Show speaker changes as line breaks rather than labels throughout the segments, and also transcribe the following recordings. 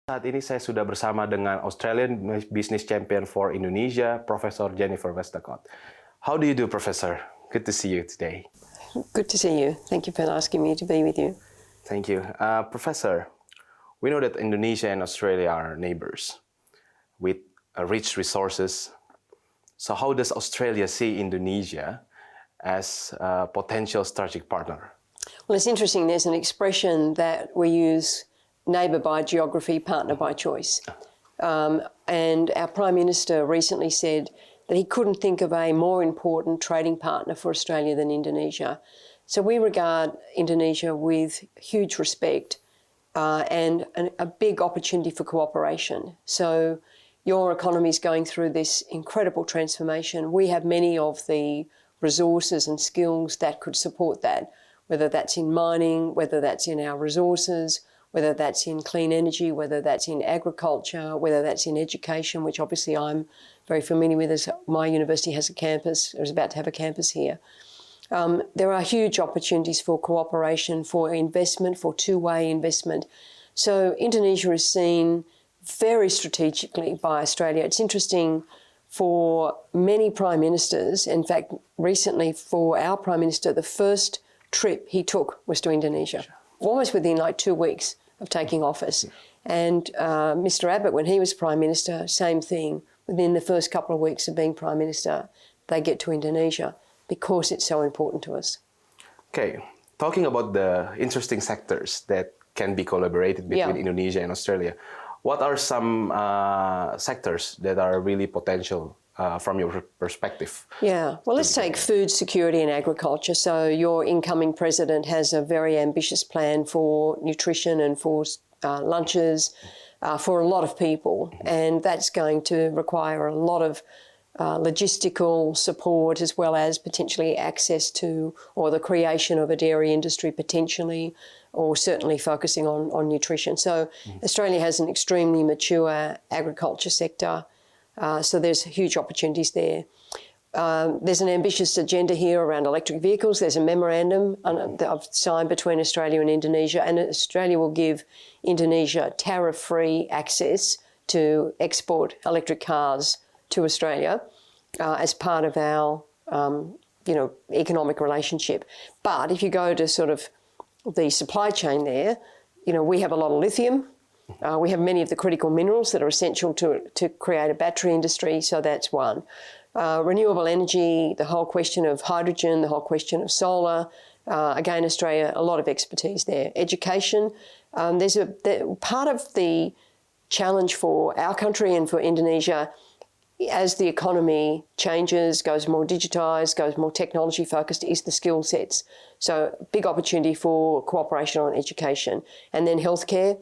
Saat ini saya sudah bersama dengan Australian Business Champion for Indonesia, Professor Jennifer Westacott. How do you do, Professor? Good to see you today.
Good to see you. Thank you for asking me to be with you.
Thank you. Professor, we know that Indonesia and Australia are neighbors with rich resources. So how does Australia see Indonesia as a potential strategic partner?
Well, it's interesting. There's an expression that we use, neighbour by geography, partner by choice. And our Prime Minister recently said that he couldn't think of a more important trading partner for Australia than Indonesia. So we regard Indonesia with huge respect and a big opportunity for cooperation. So your economy is going through this incredible transformation. We have many of the resources and skills that could support that, whether that's in mining, whether that's in our resources, whether that's in clean energy, whether that's in agriculture, whether that's in education, which obviously I'm very familiar with as my university has a campus, or is about to have a campus here. There are huge opportunities for cooperation, for investment, for two-way investment. So Indonesia is seen very strategically by Australia. It's interesting for many prime ministers. In fact, recently for our Prime Minister, the first trip he took was to Indonesia, almost within like 2 weeks of taking office. And Mr. Abbott, when he was Prime Minister, same thing. Within the first couple of weeks of being Prime Minister, they get to Indonesia because it's so important to us.
Okay, talking about the interesting sectors that can be collaborated between Indonesia and Australia, what are some sectors that are really potential from your perspective?
Yeah, well, let's take food security and agriculture. So your incoming president has a very ambitious plan for nutrition and for lunches for a lot of people, and that's going to require a lot of logistical support as well as potentially access to or the creation of a dairy industry potentially, or certainly focusing on nutrition. So Australia has an extremely mature agriculture sector. So there's huge opportunities there. There's an ambitious agenda here around electric vehicles. There's a memorandum that I've signed between Australia and Indonesia, and Australia will give Indonesia tariff-free access to export electric cars to Australia as part of our economic relationship. But if you go to sort of the supply chain there, we have a lot of lithium. We have many of the critical minerals that are essential to create a battery industry, so that's one. Renewable energy, the whole question of hydrogen, the whole question of solar. Again, Australia, a lot of expertise there. Education, part of the challenge for our country and for Indonesia as the economy changes, goes more digitised, goes more technology focused, is the skill sets. So big opportunity for cooperation on education. And then healthcare,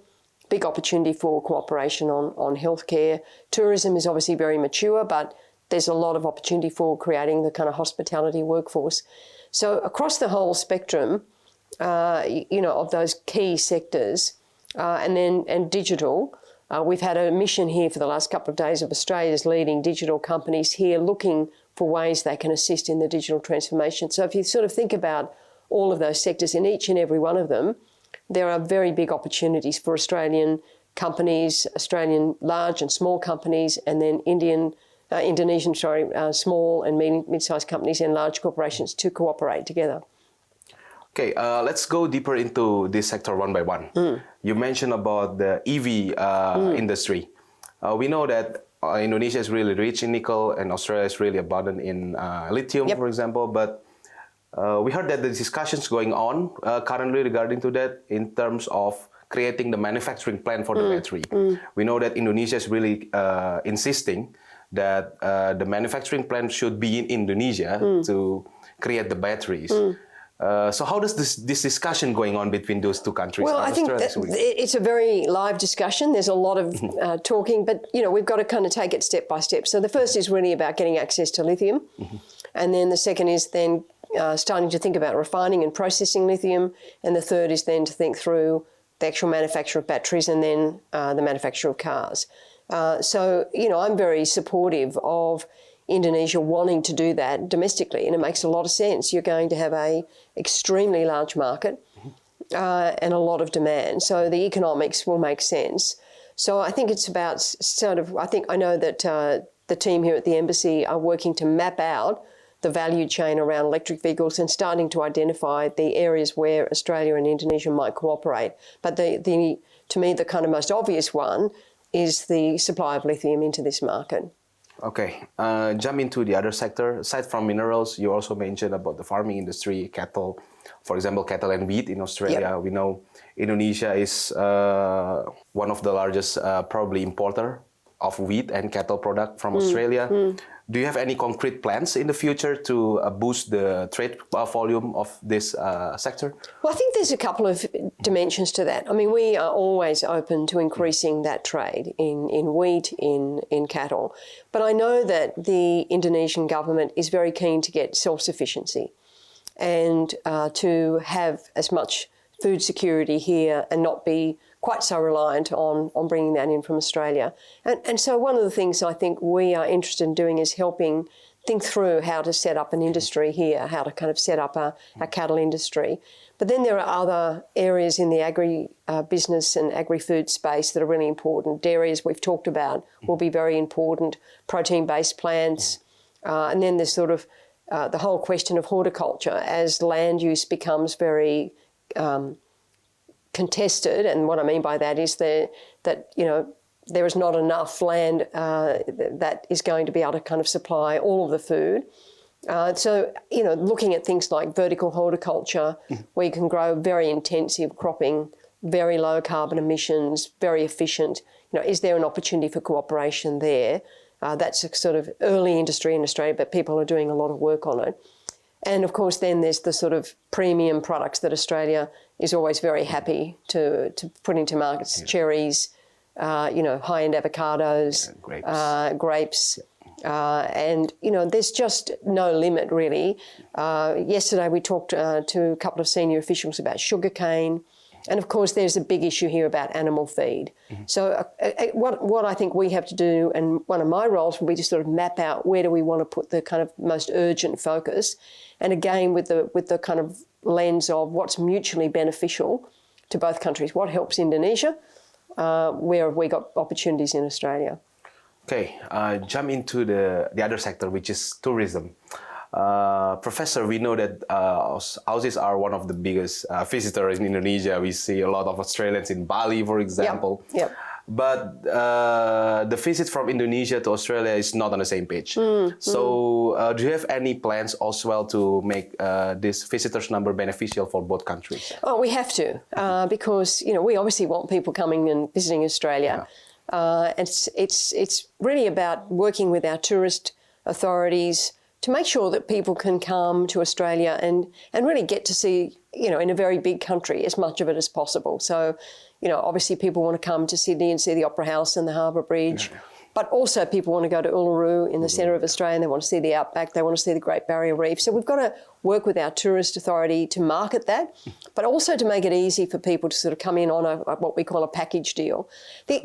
big opportunity for cooperation on healthcare. Tourism is obviously very mature, but there's a lot of opportunity for creating the kind of hospitality workforce. So across the whole spectrum, of those key sectors, and digital, we've had a mission here for the last couple of days of Australia's leading digital companies here looking for ways they can assist in the digital transformation. So if you sort of think about all of those sectors, in each and every one of them, there are very big opportunities for Australian companies, Australian large and small companies, and then Indonesian small and mid-sized companies and large corporations to cooperate together.
Okay, let's go deeper into this sector one by one. You mentioned about the EV industry. We know that Indonesia is really rich in nickel and Australia is really abundant in lithium, for example, but we heard that the discussions going on currently regarding to that in terms of creating the manufacturing plant for the battery. We know that Indonesia is really insisting that the manufacturing plant should be in Indonesia to create the batteries. So how does this discussion going on between those two countries?
Well, I think it's a very live discussion. There's a lot of talking, but we've got to kind of take it step by step. So the first is really about getting access to lithium, and then the second is then starting to think about refining and processing lithium, and the third is then to think through the actual manufacture of batteries and then the manufacture of cars. So I'm very supportive of Indonesia wanting to do that domestically, and it makes a lot of sense. You're going to have a extremely large market and a lot of demand, so the economics will make sense. So I think it's about I know that the team here at the Embassy are working to map out the value chain around electric vehicles and starting to identify the areas where Australia and Indonesia might cooperate. But to me, the kind of most obvious one is the supply of lithium into this market.
Okay, jump into the other sector. Aside from minerals, you also mentioned about the farming industry, cattle, for example, cattle and wheat in Australia.
Yep.
We know Indonesia is one of the largest probably importer of wheat and cattle product from Australia. Do you have any concrete plans in the future to boost the trade volume of this sector?
Well, I think there's a couple of dimensions to that. I mean, we are always open to increasing that trade in wheat, in cattle. But I know that the Indonesian government is very keen to get self-sufficiency and to have as much food security here and not be quite so reliant on bringing that in from Australia. And so one of the things I think we are interested in doing is helping think through how to set up an industry here, how to kind of set up a cattle industry. But then there are other areas in the agri-business and agri-food space that are really important. Dairy, as we've talked about, will be very important, protein-based plants. And then there's sort of the whole question of horticulture as land use becomes very contested, and what I mean by that is that there is not enough land that is going to be able to kind of supply all of the food. So looking at things like vertical horticulture, where you can grow very intensive cropping, very low carbon emissions, very efficient. Is there an opportunity for cooperation there? That's a sort of early industry in Australia, but people are doing a lot of work on it. And of course, then there's the sort of premium products that Australia is always very happy to put into markets: cherries, high-end avocados, grapes, and there's just no limit really. Yesterday we talked to a couple of senior officials about sugarcane, and of course there's a big issue here about animal feed. So what I think we have to do, and one of my roles will be to sort of map out where do we want to put the kind of most urgent focus. And again, with the kind of lens of what's mutually beneficial to both countries. What helps Indonesia? Where have we got opportunities in Australia?
Okay, jump into the other sector, which is tourism. Professor, we know that Aussies are one of the biggest visitors in Indonesia. We see a lot of Australians in Bali, for example.
Yep.
But the visit from Indonesia to Australia is not on the same page. So do you have any plans as well to make this visitors number beneficial for both countries?
Oh, we have to because we obviously want people coming and visiting Australia. It's really about working with our tourist authorities to make sure that people can come to Australia and really get to see, in a very big country, as much of it as possible. So, obviously people want to come to Sydney and see the Opera House and the Harbour Bridge, but also people want to go to Uluru in the centre of Australia, and they want to see the outback, they want to see the Great Barrier Reef. So we've got to work with our tourist authority to market that, but also to make it easy for people to sort of come in on what we call a package deal.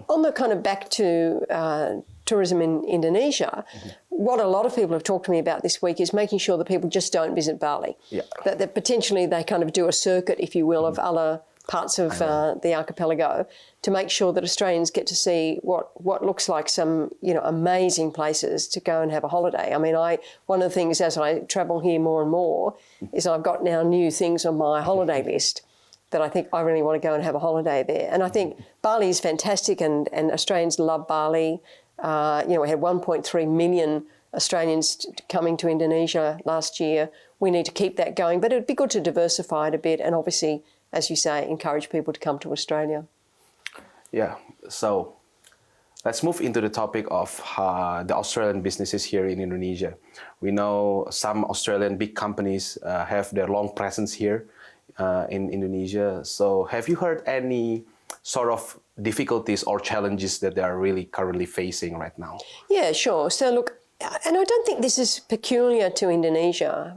On the kind of back to tourism in Indonesia, what a lot of people have talked to me about this week is making sure that people just don't visit Bali. That potentially they kind of do a circuit, if you will, of other parts of the archipelago to make sure that Australians get to see what looks like some amazing places to go and have a holiday. I mean, one of the things as I travel here more and more is I've got now new things on my holiday list that I think I really want to go and have a holiday there. And I think Bali is fantastic, and Australians love Bali. We had 1.3 million Australians coming to Indonesia last year. We need to keep that going, but it'd be good to diversify it a bit and obviously, as you say, encourage people to come to Australia. Yeah,
so let's move into the topic of the Australian businesses here in Indonesia. We know some Australian big companies have their long presence here in Indonesia. So have you heard any sort of difficulties or challenges that they are really currently facing right now?
Yeah, sure. So look, and I don't think this is peculiar to Indonesia.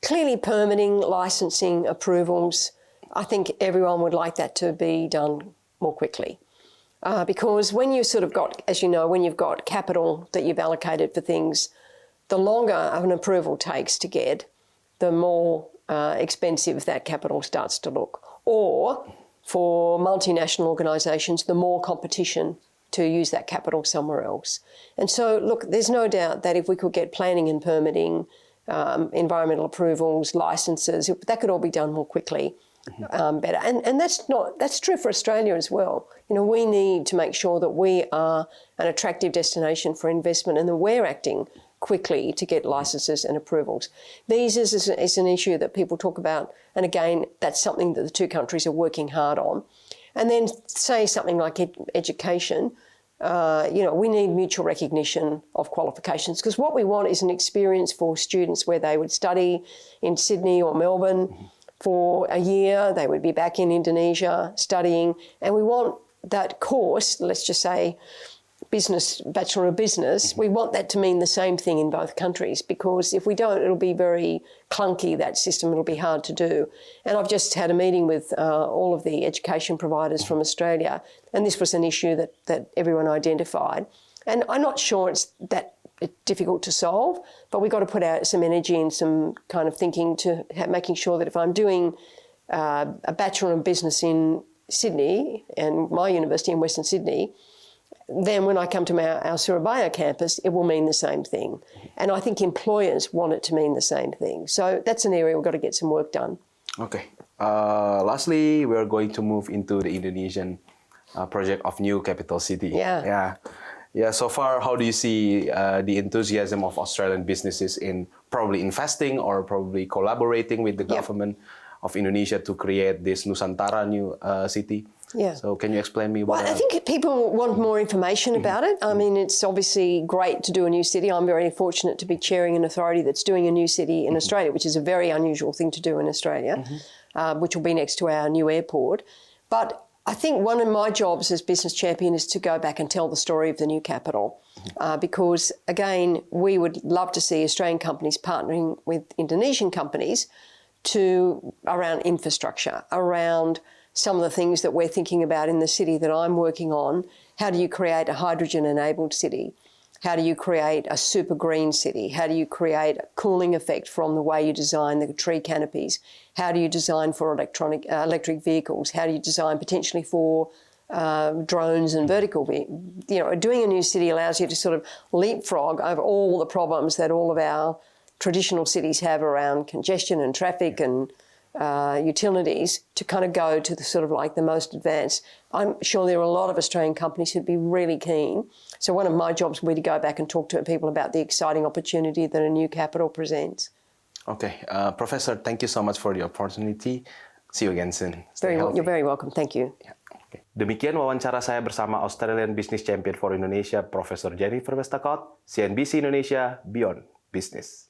Clearly permitting, licensing, approvals, I think everyone would like that to be done more quickly. Because when you sort of got, as you know, when you've got capital that you've allocated for things, the longer an approval takes to get, the more expensive that capital starts to look. Or for multinational organisations, the more competition to use that capital somewhere else. And so, look, there's no doubt that if we could get planning and permitting, environmental approvals, licences, that could all be done more quickly, better. And that's true for Australia as well. You know, we need to make sure that we are an attractive destination for investment and that we're acting quickly to get licences and approvals. Visas is an issue that people talk about, and again, that's something that the two countries are working hard on. And then say something like education, you know, we need mutual recognition of qualifications, because what we want is an experience for students where they would study in Sydney or Melbourne for a year, they would be back in Indonesia studying, and we want that course, let's just say business, Bachelor of Business, we want that to mean the same thing in both countries, because if we don't, it'll be very clunky, that system, it'll be hard to do. And I've just had a meeting with all of the education providers from Australia, and this was an issue that everyone identified. And I'm not sure it's that difficult to solve, but we've got to put out some energy and some kind of thinking to making sure that if I'm doing a Bachelor of Business in Sydney and my university in Western Sydney, then when I come to our Surabaya campus, it will mean the same thing. And I think employers want it to mean the same thing. So that's an area we've got to get some work done.
Okay. Lastly, we're going to move into the Indonesian project of new capital city. Yeah. So far, how do you see the enthusiasm of Australian businesses in probably investing or probably collaborating with the government of Indonesia to create this Nusantara new city?
Yeah.
So can you explain me what?
Well, I think people want more information about it. I mean, it's obviously great to do a new city. I'm very fortunate to be chairing an authority that's doing a new city in Australia, which is a very unusual thing to do in Australia, which will be next to our new airport. But I think one of my jobs as business champion is to go back and tell the story of the new capital, because, again, we would love to see Australian companies partnering with Indonesian companies around infrastructure, around some of the things that we're thinking about in the city that I'm working on. How do you create a hydrogen-enabled city? How do you create a super green city? How do you create a cooling effect from the way you design the tree canopies? How do you design for electric vehicles? How do you design potentially for drones and vertical? You know, doing a new city allows you to sort of leapfrog over all the problems that all of our traditional cities have around congestion and traffic and utilities, to kind of go to the sort of like the most advanced. I'm sure there are a lot of Australian companies who'd be really keen. So one of my jobs will be to go back and talk to people about the exciting opportunity that a new capital presents.
Okay. Professor, thank you so much for the opportunity. See you again soon.
You're very welcome. Thank you.
Yeah. Okay. Demikian wawancara saya bersama Australian Business Champion for Indonesia, Profesor Jennifer Westacott, CNBC Indonesia, Beyond Business.